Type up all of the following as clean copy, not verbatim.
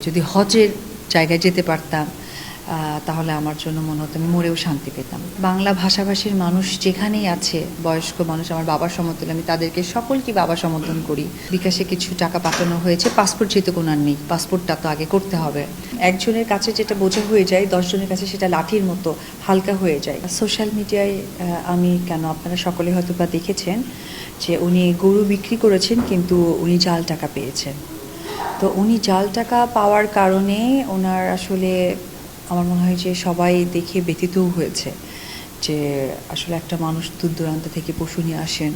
যদি হজের জায়গায় যেতে পারতাম তাহলে আমার জন্য মনে হতো আমি মরেও শান্তি পেতাম। বাংলা ভাষাভাষীর মানুষ যেখানেই আছে, বয়স্ক মানুষ আমার বাবার সমতুল্য, আমি তাদেরকে সকলকে বাবা সম্বোধন করি। বিকাশে কিছু টাকা পাঠানো হয়েছে, পাসপোর্ট যেহেতু কোনো আর নেই, পাসপোর্টটা তো আগে করতে হবে। একজনের কাছে যেটা বোঝা হয়ে যায় 10 জনের কাছে সেটা লাঠির মতো হালকা হয়ে যায়। সোশ্যাল মিডিয়ায় আমি কেন, আপনারা সকলে হয়তো বা দেখেছেন যে উনি গরু বিক্রি করেছেন কিন্তু উনি জাল টাকা পেয়েছেন। তো উনি জাল টাকা পাওয়ার কারণে ওনার আসলে আমার মনে হয় যে সবাই দেখে ব্যথিতও হয়েছে যে আসলে একটা মানুষ দূর দূরান্ত থেকে পশু নিয়ে আসেন,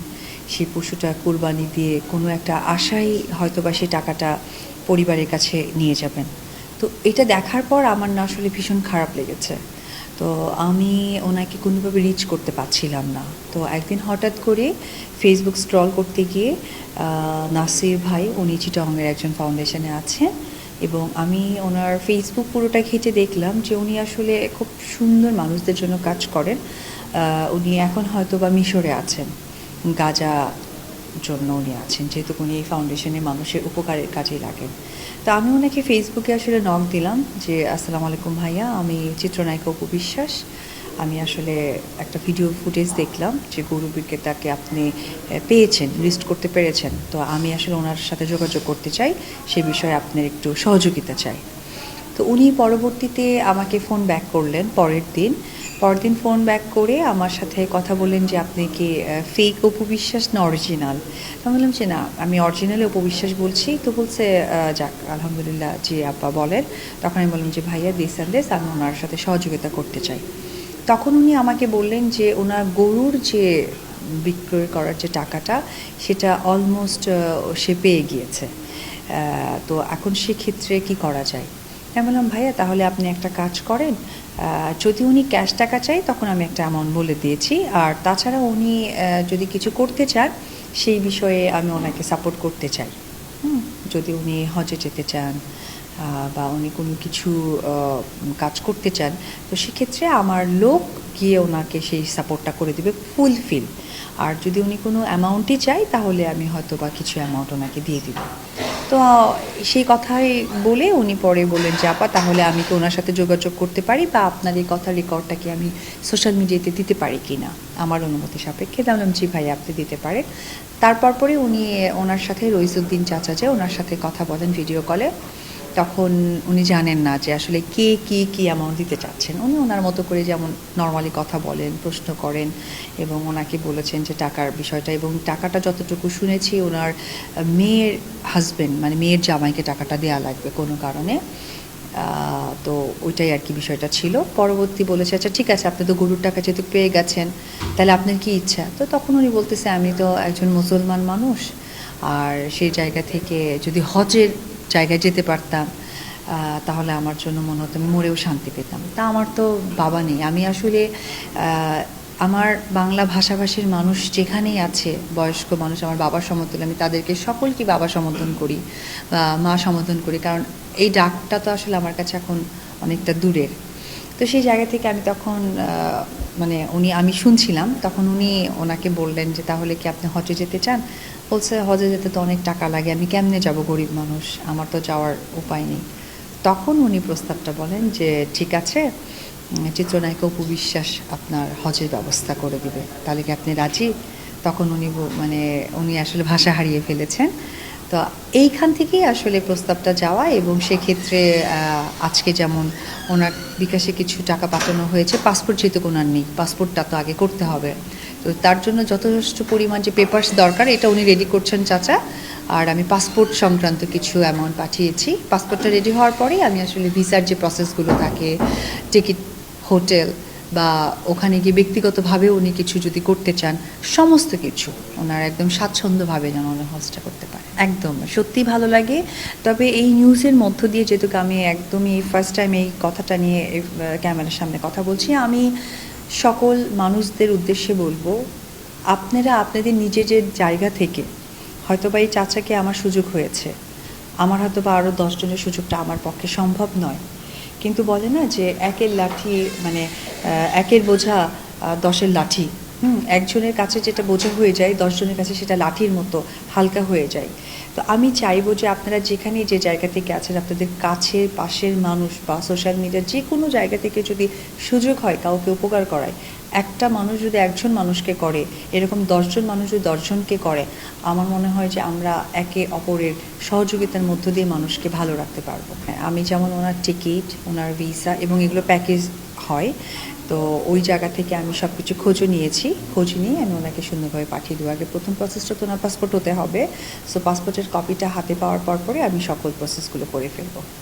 সেই পশুটা কুরবানি দিয়ে কোনো একটা আশায় হয়তো বা সেই টাকাটা পরিবারের কাছে নিয়ে যাবেন। তো এটা দেখার পর আমার না আসলে ভীষণ খারাপ লেগেছে। তো আমি ওনাকে কোনোভাবে রিচ করতে পারছিলাম না। তো একদিন হঠাৎ করে ফেসবুক স্ক্রল করতে গিয়ে নাসির ভাই, উনি চিটাগংয়ের একজন ফাউন্ডেশনে আছেন, এবং আমি ওনার ফেসবুক পুরোটা ঘেঁটে দেখলাম যে উনি আসলে খুব সুন্দর মানুষদের জন্য কাজ করেন। উনি এখন হয়তো বা মিশরে আছেন, গাজা জন্য উনি আছেন, যেহেতু উনি এই ফাউন্ডেশনে মানুষের উপকারের কাজেই লাগেন। তো আমি ওনাকে ফেসবুকে আসলে নক দিলাম যে আসসালামু আলাইকুম ভাইয়া, আমি চিত্রনায়িকা অপু বিশ্বাস। আমি আসলে একটা ভিডিও ফুটেজ দেখলাম যে গরু বিক্রেতাকে আপনি পেয়েছেন, লিস্ট করতে পেরেছেন। তো আমি আসলে ওনার সাথে যোগাযোগ করতে চাই, সে বিষয়ে আপনার একটু সহযোগিতা চাই। তো উনি পরবর্তীতে আমাকে ফোন ব্যাক করলেন পরের দিন ফোন ব্যাক করে আমার সাথে কথা বললেন যে আপনি কি ফেক অপু বিশ্বাস না অরিজিনাল। আমি বললাম যে না, আমি অরিজিনালি অপু বিশ্বাস বলছি। তো বলছে যাক আলহামদুলিল্লাহ, জি আব্বা বলেন। তখন আমি বললাম যে ভাইয়া দিস অ্যান্ড দিস, আমি ওনার সাথে সহযোগিতা করতে চাই। তখন উনি আমাকে বললেন যে ওনার গরুর যে বিক্রয় করার যে টাকাটা, সেটা অলমোস্ট সে পেয়ে গিয়েছে। তো এখন সেক্ষেত্রে কি করা যায়? আমি বললাম ভাইয়া তাহলে আপনি একটা কাজ করেন, যদি উনি ক্যাশ টাকা চাই তখন আমি একটা অ্যামাউন্ট বলে দিয়েছি, আর তাছাড়া উনি যদি কিছু করতে চান সেই বিষয়ে আমি ওনাকে সাপোর্ট করতে চাই। যদি উনি হজে যেতে চান বা উনি কোনো কিছু কাজ করতে চান, তো সেক্ষেত্রে আমার লোক গিয়ে ওনাকে সেই সাপোর্টটা করে দেবে ফুলফিল। আর যদি উনি কোনো অ্যামাউন্টই চাই তাহলে আমি হয়তো বা কিছু অ্যামাউন্ট ওনাকে দিয়ে দিব। তো সেই কথাই বলে উনি পরে বললেন যে আপা তাহলে আমি কি ওনার সাথে যোগাযোগ করতে পারি, বা আপনার এই কথার রেকর্ডটা কি আমি সোশ্যাল মিডিয়াতে দিতে পারি কি না আমার অনুমতি সাপেক্ষে। বললাম জি ভাই আপনি দিতে পারেন। তারপর পরে উনি ওনার সাথে রইসুদ্দিন চাচা যে ওনার সাথে কথা বলেন ভিডিও কলে। তখন উনি জানেন না যে আসলে কে কী অ্যামাউন্ট দিতে চাচ্ছেন। উনি ওনার মতো করে যেমন নর্মালি কথা বলেন, প্রশ্ন করেন, এবং ওনাকে বলেছেন যে টাকার বিষয়টা, এবং টাকাটা যতটুকু শুনেছি ওনার মেয়ের হাজব্যান্ড মানে মেয়ের জামাইকে টাকাটা দেওয়া লাগবে কোনো কারণে। তো ওইটাই আর কি বিষয়টা ছিল। পরবর্তী বলেছে আচ্ছা ঠিক আছে, আপনি তো গরুর টাকা যেহেতু পেয়ে গেছেন, তাহলে আপনার কি ইচ্ছা? তো তখন উনি বলতেছে আমি তো একজন মুসলমান মানুষ, আর সেই জায়গা থেকে যদি হজের জায়গায় যেতে পারতাম তাহলে আমার জন্য মনে হতো আমি মরেও শান্তি পেতাম। তা আমার তো বাবা নেই, আমি আসলে আমার বাংলা ভাষাভাষীর মানুষ যেখানেই আছে, বয়স্ক মানুষ আমার বাবার সমতুল্য, আমি তাদেরকে সকলকে বাবা সম্বোধন করি বা মা সম্বোধন করি, কারণ এই ডাকটা তো আসলে আমার কাছে এখন অনেকটা দূরের। তো সেই জায়গা থেকে আমি তখন মানে আমি শুনছিলাম, তখন উনি ওনাকে বললেন যে তাহলে কি আপনি হজে যেতে চান? বলছে হজে যেতে তো অনেক টাকা লাগে, আমি কেমনে যাব, গরিব মানুষ, আমার তো যাওয়ার উপায় নেই। তখন উনি প্রস্তাবটা বলেন যে ঠিক আছে, চিত্রনায়িকা অপু বিশ্বাস আপনার হজের ব্যবস্থা করে দিবে, তাহলে কি আপনি রাজি? তখন উনি আসলে ভাষা হারিয়ে ফেলেছেন। তো এইখান থেকেই আসলে প্রস্তাবটা যাওয়া, এবং সেক্ষেত্রে আজকে যেমন ওনার বিকাশে কিছু টাকা পাঠানো হয়েছে, পাসপোর্ট যেহেতু ওনার নেই, পাসপোর্টটা তো আগে করতে হবে। তো তার জন্য যথেষ্ট পরিমাণ যে পেপারস দরকার এটা উনি রেডি করছেন চাচা, আর আমি পাসপোর্ট সংক্রান্ত কিছু অ্যামাউন্ট পাঠিয়েছি। পাসপোর্টটা রেডি হওয়ার পরেই আমি আসলে ভিসার যে প্রসেসগুলো থাকে, টিকিট, হোটেল, বা ওখানে গিয়ে ব্যক্তিগতভাবে উনি কিছু যদি করতে চান, সমস্ত কিছু ওনার একদম স্বাচ্ছন্দ্যভাবে যেন ওনার হজটা করতে পারে। একদম সত্যিই ভালো লাগে। তবে এই নিউজের মধ্য দিয়ে যেহেতু আমি একদমই ফার্স্ট টাইম এই কথাটা নিয়ে ক্যামেরার সামনে কথা বলছি, আমি সকল মানুষদের উদ্দেশ্যে বলবো, আপনারা আপনাদের নিজেদের জায়গা থেকে হয়তোবা এই চাচাকে আমার সুযোগ হয়েছে, আমার হয়তোবা আরও 10 জনের সুযোগটা আমার পক্ষে সম্ভব নয়, কিন্তু বলে না যে একের লাঠি মানে একের বোঝা 10-এর লাঠি। একজনের কাছে যেটা বোঝা হয়ে যায় 10 জনের কাছে সেটা লাঠির মতো হালকা হয়ে যায়। তো আমি চাইবো যে আপনারা যেখানে যে জায়গা থেকে আছেন, আপনাদের কাছের পাশের মানুষ বা সোশ্যাল মিডিয়ার যে কোনো জায়গা থেকে যদি সুযোগ হয় কাউকে উপকার করায়, একটা মানুষ যদি একজন মানুষকে করে, এরকম 10জন মানুষ যদি 10জনকে করে, আমার মনে হয় যে আমরা একে অপরের সহযোগিতার মধ্য দিয়ে মানুষকে ভালো রাখতে পারবো। আমি যেমন ওনার টিকিট, ওনার ভিসা এবং এগুলো প্যাকেজ হয়, তো ওই জায়গা থেকে আমি সব কিছু খোঁজও নিয়েছি। খোঁজ নিয়ে আমি ওনাকে সুন্দরভাবে পাঠিয়ে দেবো। আগে প্রথম প্রসেসটা তো ওনার পাসপোর্ট হতে হবে, সো পাসপোর্টের কপিটা হাতে পাওয়ার পরে আমি সকল প্রসেসগুলো করে ফেলবো।